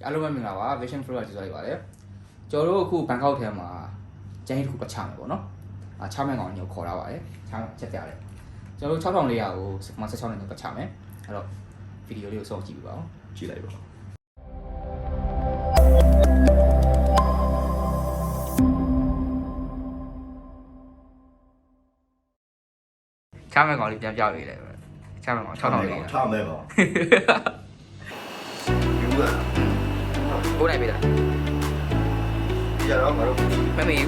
အားလုံးပဲမင်္ဂလာပါ Vision Flow ကကြိုဆိုလိုက်ပါတယ်ကျွန်တော်တို့အခုဘန်ကောက်ထဲမှာကျန်းကြီးတစ်ခုကချမယ်ပေါ့နော်ချမယ်ကောင်ညိုခေါ်ထားပါတယ်ချချက်ပြတယ်ကျွန်တော်တို့6400ကို16နဲ့ညိုကချမယ်အဲ့တော့ဗီဒီယိုလေးကိုစောင့်ကြည့်ပြပါဦးကြည့်လိုက်ပါချမယ်ကောင်လေးပြန်ပြပေးလိုက်ပါချမယ်ကောင်6400ချမယ်ကောင်ယူရကိုနိုင်ပြီလားပြရတော့ငါတို့မမေယူ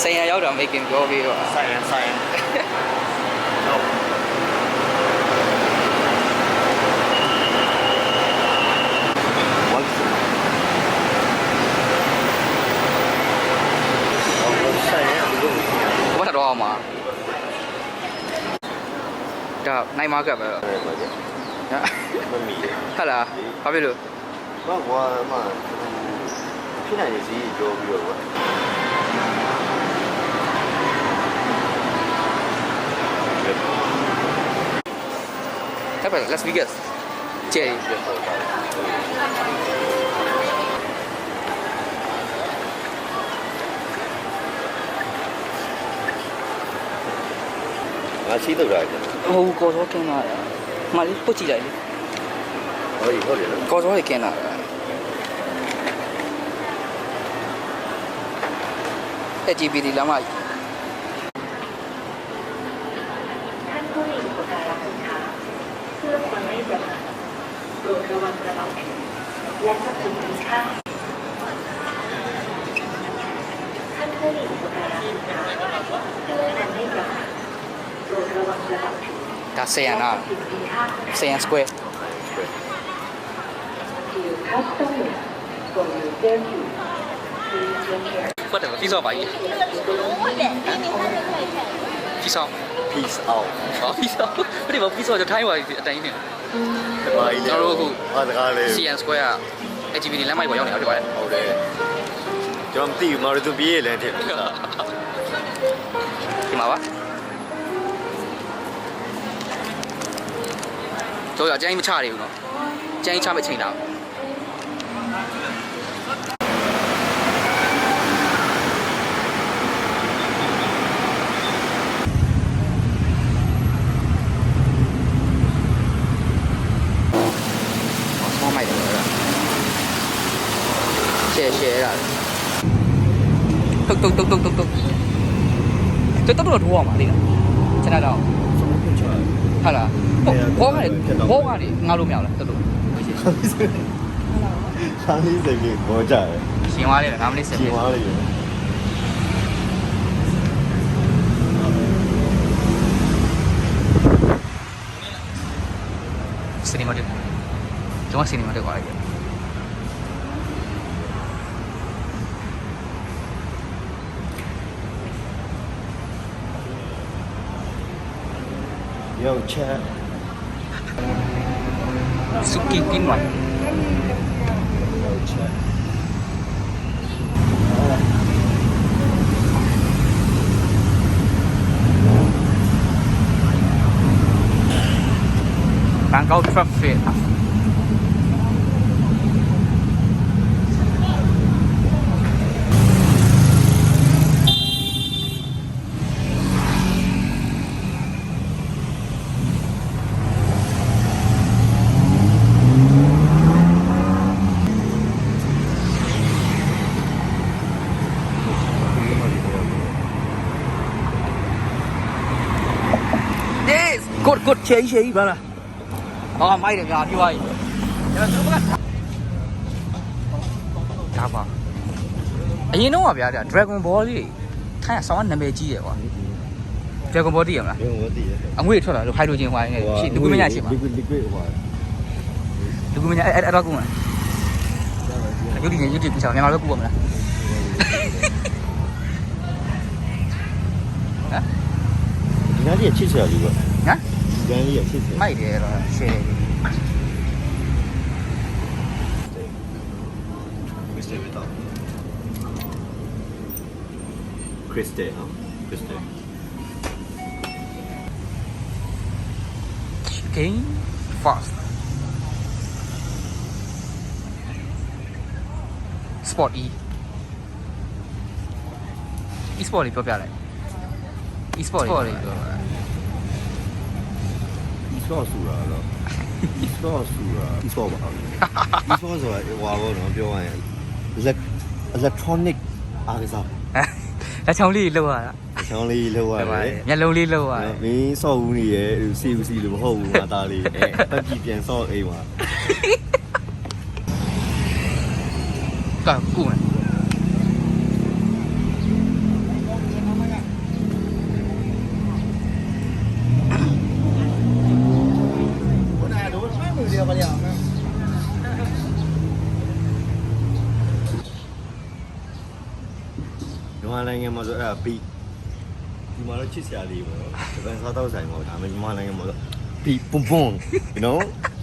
ဆိုင်ရရောက်တော့ making ပြောပြီးတော့ဆိုင်ဘာသာတော့အောင်မှာဒါနိုင်မာကပဲမမီဟာလားဘာဖြစ်လို့ဘာကွာမဖြစ်နိုင်စီပြောပြီးတော့ကွာဒါပဲ Las Vegas ကျေးငါစီးတော့ရတယ်ဟိုကောစောကင်းလာတယ်မလေးပုတ်ကြည့်လိုက်လေဟုတ်တယ်ကောစောကင်းလာတယ်LGBT လာမเพื่อความไม่ประมาทโปรดระวังกระเป๋าถือและทรัพย์สินมีค่าท่านผู้มีอุปการะคุณค่าเพื่อความไม่ประมาทโปรดระวังกระเป๋าถือဒါဆေယနာဆေယန်စကွဲဟုတ်တယ်ပြီးစောပါကြီးပြီးစော peace out ဟောပြီးစောဘယ်လိုပြီးစော就ထိုင်းပါအတိုင်းနေဒီမှာကြီးကျွန်တော်တို့အခုဟာစကားလေး CN Square က LGBT လမ်းမိုက်ပေါ်ရောက်နေတာဖြစ်ပါတယ်ဟုတ်တယ်ကျွန်တော်မသိဘူးမာရသူပြေးရလဲတဲ့ဒီမှာပါတို့ရအကျန်းကြီးမချရဘူးနော်အကျန်းကြီးချမဲ့ချိန်တာရှယ်ရတယ်တုတ်တော့တော့ထိုးအောင်ပါလေခဏတော့ဟာလားဘောကနေငါလို့မရလားတော်တော် ခါလေးစိတ်ကြီးပေါ်ကြတယ်ရှင်သွားတယ်ငါမလေးစက်ရှင်သွားတယ်စီနီမာတက်ကျွန်တော်စီနီမာတက်ခေါ်လိုက်Yo, chat. Suki Kinwan. Yo, chat. Bangkok traffic. Good chế bà là. Moay được rồi, như vậy. ဒါပါအရင်တော့ဗျာ Dragon Ball လေးထိုင်းဆောင်းနာမည်ကြီးတယ်ကွာ Dragon Ball တည်ရမလား ဘယ်လိုတည်လဲ အငွေထွက်လာလို့ hydrogen ဟွာနေရှိလူကွေးမညာရှိမှာ liquid ဟွာ လူကွေးမညာအဲ့တော့ကူမှာရုပ်တည်YouTube ပြချောင်းမြန်မာပဲကူပါမလားဟမ် ဒီနားကြီးချစ်စရာလေးပေါ့ ဟမ် ဒီနားကြီးချစ်စရာ မိုက်တယ်တော့ share crystal ပဲတော့ crystal နော် crystal Chicken fast Sport E-sport လေးပြောပြလိုက် E-sport လေးပြောပြလိုက် e-sport ဆိုတာတော့ e-sport ဆိုတာ e-sport ပါ e-sport ဆိုတာဟွာဘောနော်ပြောရရင် electronic အားကစား လက်ချောင်းလေးလောက်ရတာ ချောင်းလေးလောက်ရတယ် မျက်လုံးလေးလောက်ရတယ် မင်းစောက်ဦးနေရဲ့စီဦးစီလို့မဟုတ်ဘူးငါသားလေးတက်ကြည့်ပြန်စောက်အိမ်မှာ ကကူမယ် မြန်မာနိုင်ငံမှာဆိုအဲ့ဒါဘီဒီမှာတော့ချစ်စရာလေးပေါ့နော်ဂျပန်စားတော့ဆိုင်ပေါ့ဒါမှမြန်မာနိုင်ငံမှာဆိုဘီပွန်ပွန်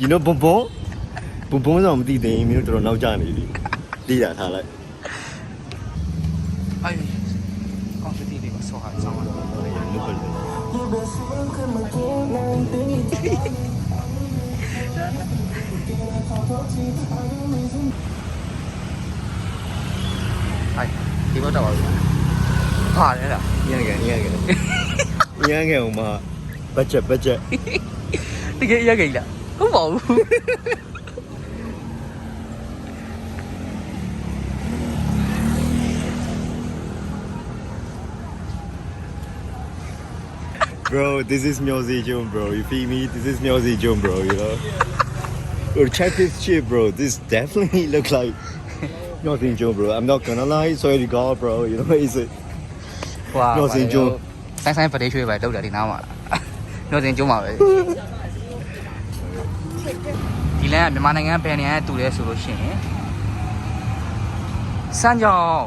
you know ပွန်ပွန်ဆိုမသိသေးဘူးမျိုးတော်တော်နောက်ကျနေပြီတီးတာထားလိုက် အဲ့ကောင်းတီးလေးပါဆောဟာဆောင်းပါ လုတ်တယ် အဲ့ဒီဘောတော့ပါပါတယ်လား ညံ့ငယ်ဟိုမှာ budget တကယ်ရက်ကြီးလားဟုတ်ပါဘူး bro this is Myosi Jun bro you feel me this is Myosi Jun bro you know or check this shit bro this definitely look like Myosi Jun bro I'm not gonna lie sorry to God bro you know is it ဟွာဆိုင်ပဒေးရွှေပဲလောက်တယ်ဒီနားမှာညောစင်ကျုံးပါပဲဒီလမ်းကမြန်မာနိုင်ငံဘယ်နေရာတူလဲဆိုလို့ရှိရင်စမ်းကြောင်း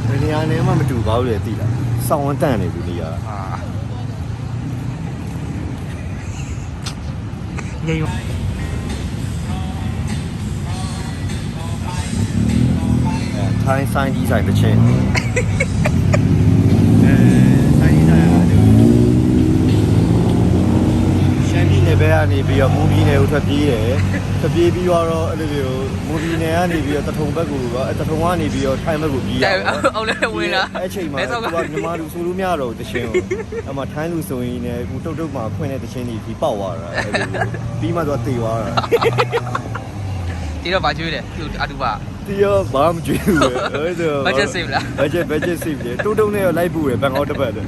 ဘယ်နေရာနဲ့မှမတူပါဘူးလေသိလားစောင်းဝန်းတန့်နေပြီနေရာ ဟာညယုံ ထိုင်းဆိုင်ကြီးဆိုင်တစ်ချင်းဆိုင်ကြီးဆိုင်ရှမ်းပြည်နယ်ဘက်ကနေပြီးတော့မူဘီနယ်ကိုထွက်ပြေးတယ်ထွက်ပြေးပြီးတော့အဲ့လိုမျိုးမူဘီနယ်ကနေပြီးတော့တထုံဘက်ကိုတထုံကနေပြီးတော့ထိုင်းဘက်ကိုပြေးရတယ် အောင်လဲဝင်လာ အဲ့ချိန်မှာသူကမြန်မာလူဆိုလို့မရတော့တချင်းကိုအဲ့မှာထိုင်းလူဆိုရင်လည်းအခုတုတ်တုတ်မှာဖွင့်တဲ့တချင်းကြီးပြီးပေါက်သွားတာအဲ့လိုပြီးမှသူကတေသွားတာ ဒီတော့ဗာကျွေးတယ်သူအတူပါ တီရောဘာမှမကြည့်ဘူးအဲ့ဒါ budget save လား budget save လေတုတ်တုတ်နဲ့ရောလိုက်ပူရယ်ဘန်ကောက်တစ်ပတ်တယ်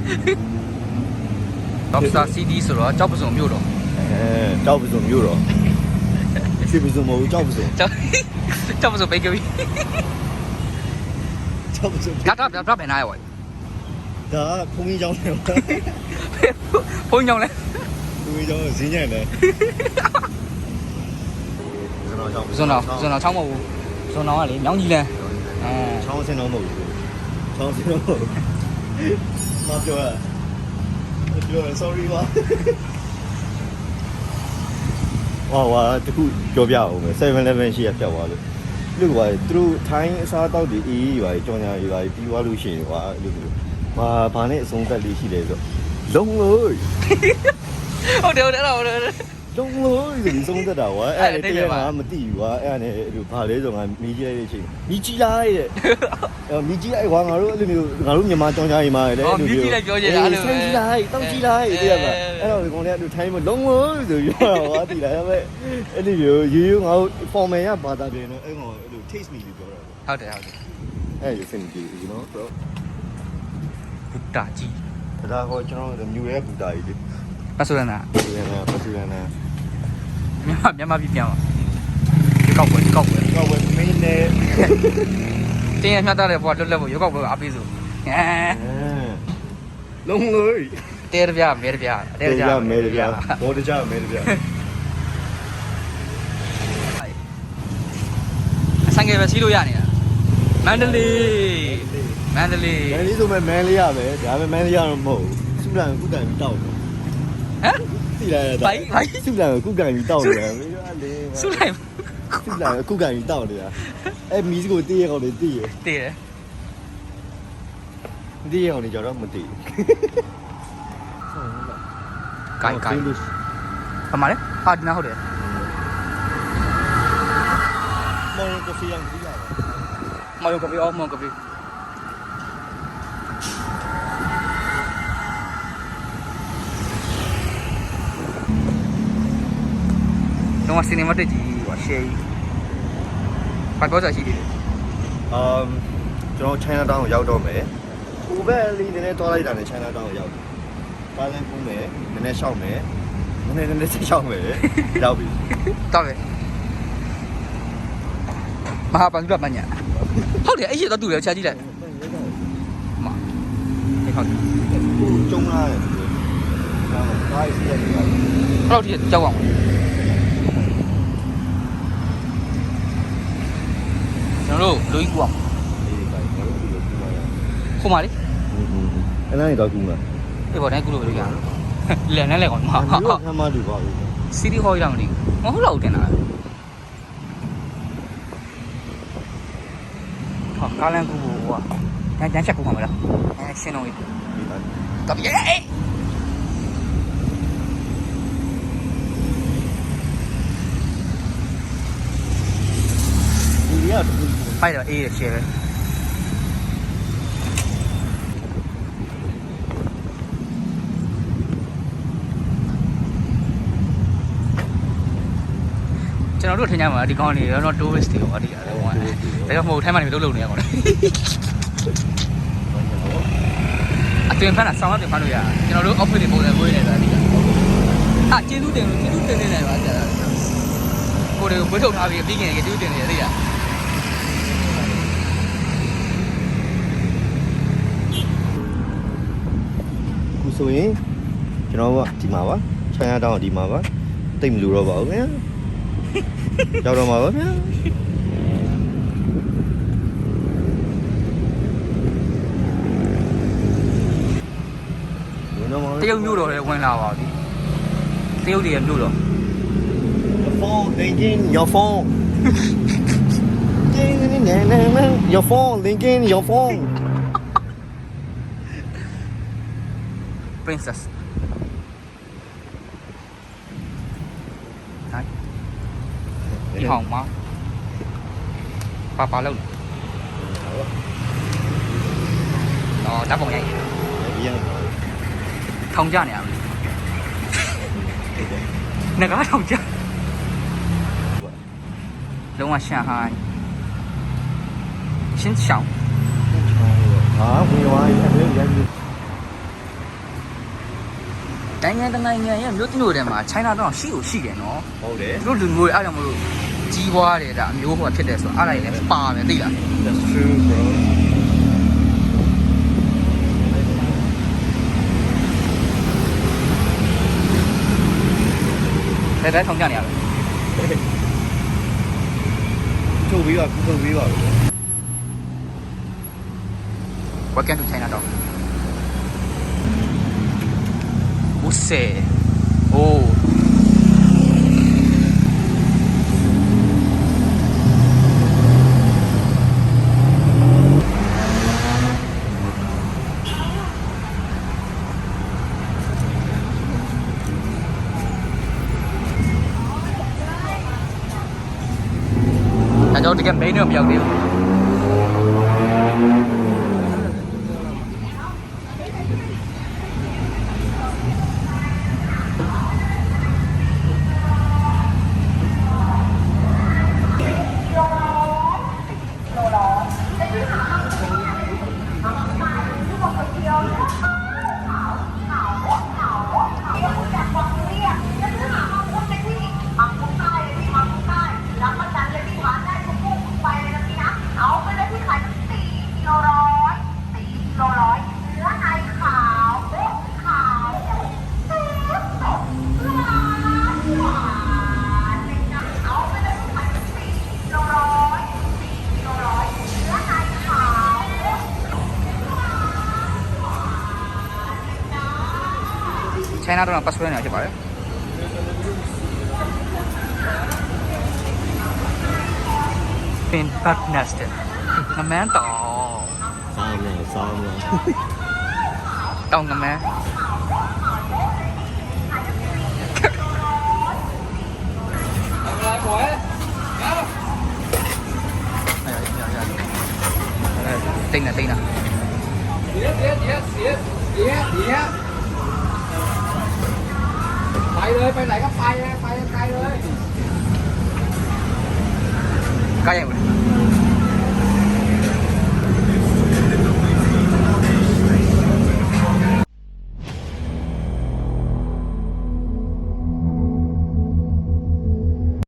Lobster CD ဆိုတော့ကြောက်ပစုံမြို့တော့ ကြောက်ပစုံမြို့တော့ရွှေပစုံမဟုတ်ကြောက်ပစုံ ကြောက်ပစုံပိတ်ကြပြီ ကြောက်ပစုံ ဒါတော့ဘယ်နာရော ဒါဖုန်းကြီးကြောင်းတယ် ဖုန်းကြောင်လဲ ဖုန်းကြီးကြောင်းဈေးညံ့တယ် ဇွန်တော်ချောင်းမဟုတ်ဘူးဇွန်တော်ကလေမြောင်းကြီးလန်းအဲ ချောင်းစင်းတော့မဟုတ်ဘူးချောင်းစင်းတော့မဟုတ်မပြောရပြောရ sorry ပါဟောတခုပြောပြအောင်မယ် 7-Eleven ရှိရဖြတ်သွားလို့လူကသူတို့ထိုင်းအစားတောက်တွေအေးပါကြောင်ညာရေးပါပြီးသွားလို့ရှိရင်ဟွာလူဘာနဲ့အဆုံးသက်လေးရှိလဲဆိုလုံးလို့ ဟုတ်တယ်တော့ လုံးလို့ဒီဆုံးသက်တာကွာအဲ့ဒါတကယ်မှမသိဘူးကွာအဲ့ဒါနဲ့ဘာလဲဆိုငါမီးကြည့်လိုက်တဲ့အချိန်မီးကြည့်လိုက်တဲ့မီးကြည့်လိုက်ကွာငါတို့အဲ့လိုမျိုးငါတို့မြန်မာကြောင်ကြားရေးမှာလေအဲ့လိုမျိုးတောက်ကြည့်လိုက်တည်းကအဲ့တော့ဒီကောင်လေးကထိုင်းမှာလုံးလို့ဆိုပြောတာကွာသိလားဒါပေမဲ့အဲ့လိုမျိုးရိုးငါတို့ formal ရဘာသာပြန်တော့အဲ့ကောင်အဲ့လို taste me လို့ပြောတာ ဟုတ်တယ်အဲ့ရစင်ကြီး you know bro ဘူတာကြီး ဒါကကျွန်တော်တို့မြူရဲဘူတာကြီးလေ ပတ်စရနာ ပစူရနာ မြန်မာပြည်ပြန်ပါဒီကောက်ပွဲ ကောက်ဝယ်မင်းနဲ့ တင်းရမြတ်တဲ့ဘွားလွတ်လပ်ဖို့ရုပ်ောက်ပွဲအပေးစုလုံးလို့ တဲရပြမဲရပြတဲရပြမဲရပြဘောတကြမဲရပြဆိုင်ကယ်ပဲစီးလို့ရနေတာမန္တလေးဆိုမဲ့မန်လေးရပဲဒါပေမဲ့မန်လေးရတော့မဟုတ်ဘူးစုလန်ကုကန်ပြီးတောက်တယ်ဟမ်သိလားဒါဘိုင်စုလန်ကုကန်ပြီးတောက်တယ်မင်းတို့လေစုလိုက်စုလန်ကုကန်ပြီးတောက်တယ်အဲ့မီးကိုတည့်ရအောင်လေတည့်ရတည့်ရအောင်လေကြတော့မတည့်ကိုင်ဘာမှလဲဟာဒီနာဟုတ်တယ်မော်ကဖီအောင်ဒီရမော်ကဖီအော်မော်ကဖီတော့စီနီမာတက်ကြီးဟိုရှယ်ကြီးဘာပြောစားရှိသေးလဲကျွန်တော် China Town ကိုရောက်တော့မယ်ဟိုဘက်လေးနည်းနည်းသွားလိုက်တာနဲ့ China Town ကိုရောက်တယ်ကားလမ်းကူးမယ်နည်းနည်းရှောက်မယ်နည်းနည်းရှောက်မယ်ရောက်ပြီတော့ပဲမဟာပန်ပြပညာဟုတ်တယ်အဲ့ရတော့တူတယ်ချာကြည့်လိုက်မဒီဟုတ်ကျုံလာတယ်ကားစီးရတယ်ဘယ်လောက်ထိကြောက်အောင်ကျွန်တော်တို့လူကြီးကူအောင်ခုမှလေအဲ့ဒါတော့ကူမှာဒီဘောတိုင်းကူလို့ပဲရအောင်လဲနဲ့လဲကောင်မဟာခမ်းမတူပါဘူးစီတီဟောရအောင်လေမဟုတ်တော့တင်တာဟောကားလန်ကူဟိုကတန်းချက်ကူမှာမလားအဲရှင်းတော့တော်ပြီဖိုက်တော့အေးရှယ်ပဲကျွန်တော်တို့ထင်ကြမှာဒီကောင်တွေတော့ tourist တွေပေါ့ဒီအဲ့ဒါဟိုဒါကြောင့်မဟုတ်ထိုင်းမှာနေလို့လုံနေရကောင်လေအသွင်ဖန်တာဆောင်းအသွင်ဖန်လို့ရကျွန်တော်တို့ outfit တွေပုံစံမျိုးနေတယ်ဒီကကျေးဇူးတင်နေတယ်ပါကြာကိုယ်တွေကိုဝှေ့ထုတ်ထားပြီးပြီးခင်ကျေးဇူးတင်နေတယ်သိလားဆိုရင်ကျွန်တော်ကဒီမှာပါချမ်းရတောင်းဒီမှာပါတိတ်မလူတော့ပါဘူးခင်ဗျာရောက်တော့မှာပါဗျာတရုတ်မြို့တော်လည်းဝင်လာပါပြီတရုတ်တွေမြို့တော် Your phone linking your phone your phone linking your phone princess ဒီဟောင်းမှာပါလောက်တော့ဓာတ်ပုံရိုက်ထောင်ကြနေရမယ်ငကားထောင်ကြလုံးဝရှန်ဟိုင်းရှင်းချောင်းဟာဝင်သွားရင်အဲ့လိုရိုက်နိုင်ငံရဲ့မြို့တင်တို့ထဲမှာ China တော့ရှိကိုရှိတယ်နော် ဟုတ်တယ်သူတို့လူမျိုးတွေအားကြောင့်မလို့ကြီးပွားတယ်ဒါအမျိုးဟိုဖြစ်တယ်ဆိုတော့အားလိုက်လည်းပါမယ်သိလား That's true bro ဒါထောင်ကြနေရပဲထုတ်ပြီးတော့ထုတ်ပြီးပါဘူး Welcome to China Town ဦးစေအိုးဒါကြောင့်တကယ် main တော့မရောက်သေးဘူး China တော့ပတ်စပို့နေဖြစ်ပါတယ်ပင်ဘတ်နက်စတငမန်းတောင် စားမလားစားမလား တောင်ငမန်းတိတ်နေไปเลยไปไหนก็ไปเลยไปไกลเลยใกล้ยัง